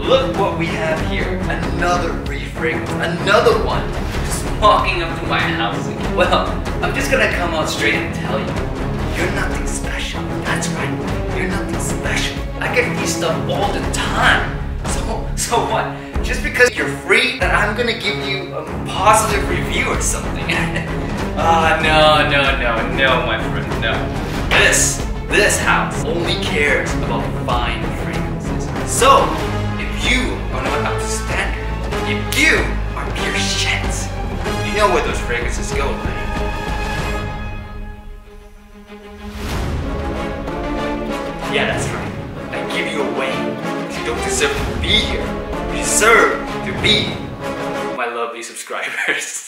look what we have here. Another fragrance, another one. Just walking up to my house. Well, I'm just gonna come out straight and tell you, you're nothing special. That's right, you're nothing special. I get free stuff all the time. So what? Just because you're free, that I'm gonna give you a positive review or something? No, my friend, no. This house only cares about fine fragrances. So, if you are not up to standard, if you are pure shit, you know where those fragrances go, right? Yeah, that's right. I give you away. You don't deserve to be here. You deserve to be my lovely subscribers.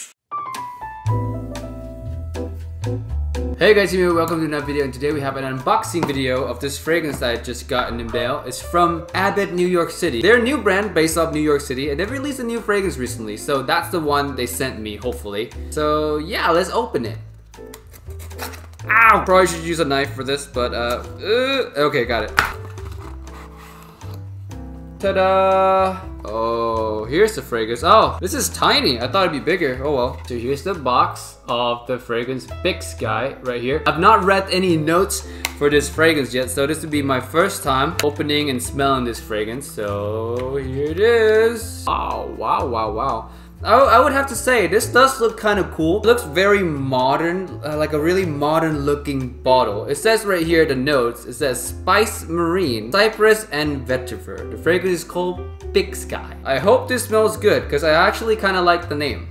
Hey guys, welcome to another video, and today we have an unboxing video of this fragrance that I just got in the mail. It's from Abbott New York City. They're a new brand based off New York City, and they've released a new fragrance recently, so that's the one they sent me, hopefully. So yeah, let's open it. Ow! Probably should use a knife for this, but okay, got it. Ta-da! Oh, here's the fragrance. Oh, this is tiny. I thought it'd be bigger. Oh well. So here's the box of the fragrance Big Sky right here. I've not read any notes for this fragrance yet, so this would be my first time opening and smelling this fragrance. So here it is. Oh, wow, wow, wow. I would have to say, this does look kind of cool. It looks very modern, like a really modern looking bottle. It says right here, the notes, it says Spice Marine, Cypress, and Vetiver. The fragrance is called Big Sky. I hope this smells good, because I actually kind of like the name.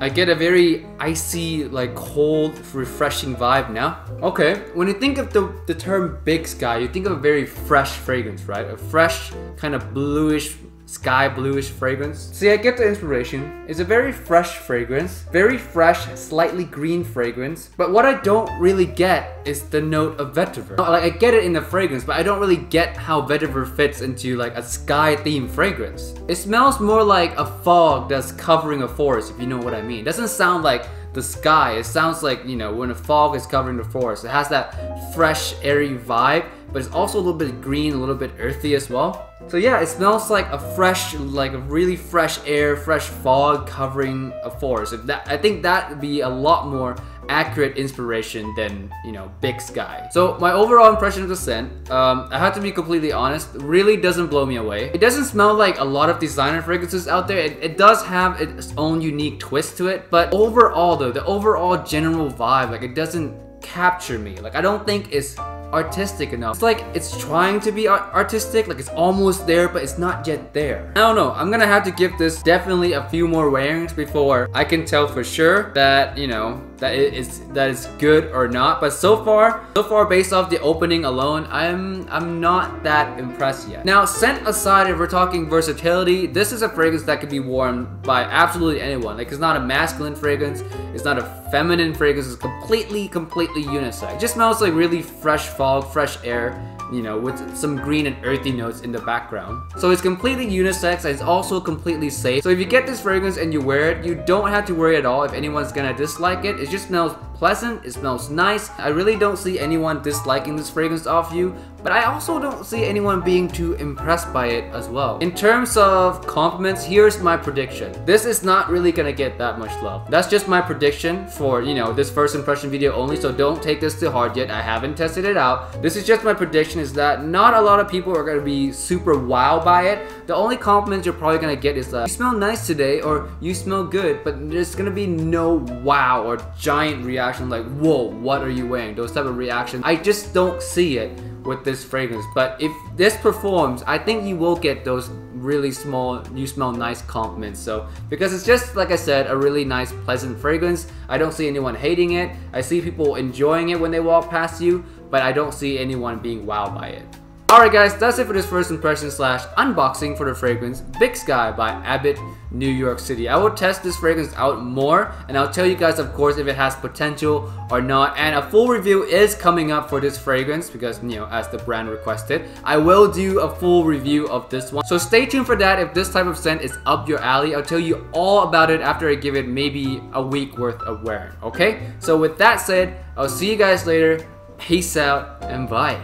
I get a very icy, like cold, refreshing vibe now. Okay, when you think of the term Big Sky, you think of a very fresh fragrance, right? A fresh, kind of bluish, sky bluish fragrance. See, I get the inspiration. It's a very fresh fragrance, very fresh, slightly green fragrance. But what I don't really get is the note of vetiver. Like, I get it in the fragrance, but I don't really get how vetiver fits into like a sky themed fragrance. It smells more like a fog that's covering a forest, if you know what I mean. It doesn't sound like the sky. It sounds like, you know, when a fog is covering the forest. It has that fresh, airy vibe, but it's also a little bit green, a little bit earthy as well. So yeah, it smells like a fresh, like a really fresh air, fresh fog covering a forest. I think that would be a lot more accurate inspiration than, you know, Big Sky. So my overall impression of the scent, I have to be completely honest, really doesn't blow me away. It doesn't smell like a lot of designer fragrances out there. It does have its own unique twist to it, but overall though, the overall general vibe, like it doesn't capture me. Like I don't think it's artistic enough. It's like it's trying to be artistic, like it's almost there, but it's not yet there. I don't know. I'm gonna have to give this definitely a few more wearings before I can tell for sure that, you know, that it's good or not. But so far based off the opening alone, I'm not that impressed yet. Now, scent aside, if we're talking versatility, this is a fragrance that could be worn by absolutely anyone. Like, it's not a masculine fragrance, it's not a feminine fragrance, it's completely unisex. It just smells like really fresh fog, fresh air, you know, with some green and earthy notes in the background. So it's completely unisex, and it's also completely safe. So if you get this fragrance and you wear it, you don't have to worry at all if anyone's gonna dislike it. It just smells pleasant, it smells nice. I really don't see anyone disliking this fragrance off you, but I also don't see anyone being too impressed by it as well. In terms of compliments, here's my prediction. This is not really gonna get that much love. That's just my prediction for, you know, this first impression video only, so don't take this too hard yet. I haven't tested it out. This is just my prediction, is that not a lot of people are gonna be super wowed by it. The only compliments you're probably gonna get is that you smell nice today, or you smell good, but there's gonna be no wow or giant reaction like, whoa, what are you wearing? Those type of reactions. I just don't see it with this fragrance. But if this performs, I think you will get those really small, you smell nice compliments. So because it's just, like I said, a really nice, pleasant fragrance, I don't see anyone hating it. I see people enjoying it when they walk past you, but I don't see anyone being wowed by it. Alright guys, that's it for this first impression slash unboxing for the fragrance Big Sky by Abbott New York City. I will test this fragrance out more, and I'll tell you guys, of course, if it has potential or not. And a full review is coming up for this fragrance because, you know, as the brand requested, I will do a full review of this one. So stay tuned for that. If this type of scent is up your alley, I'll tell you all about it after I give it maybe a week worth of wearing, okay? So with that said, I'll see you guys later. Peace out and bye.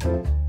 you.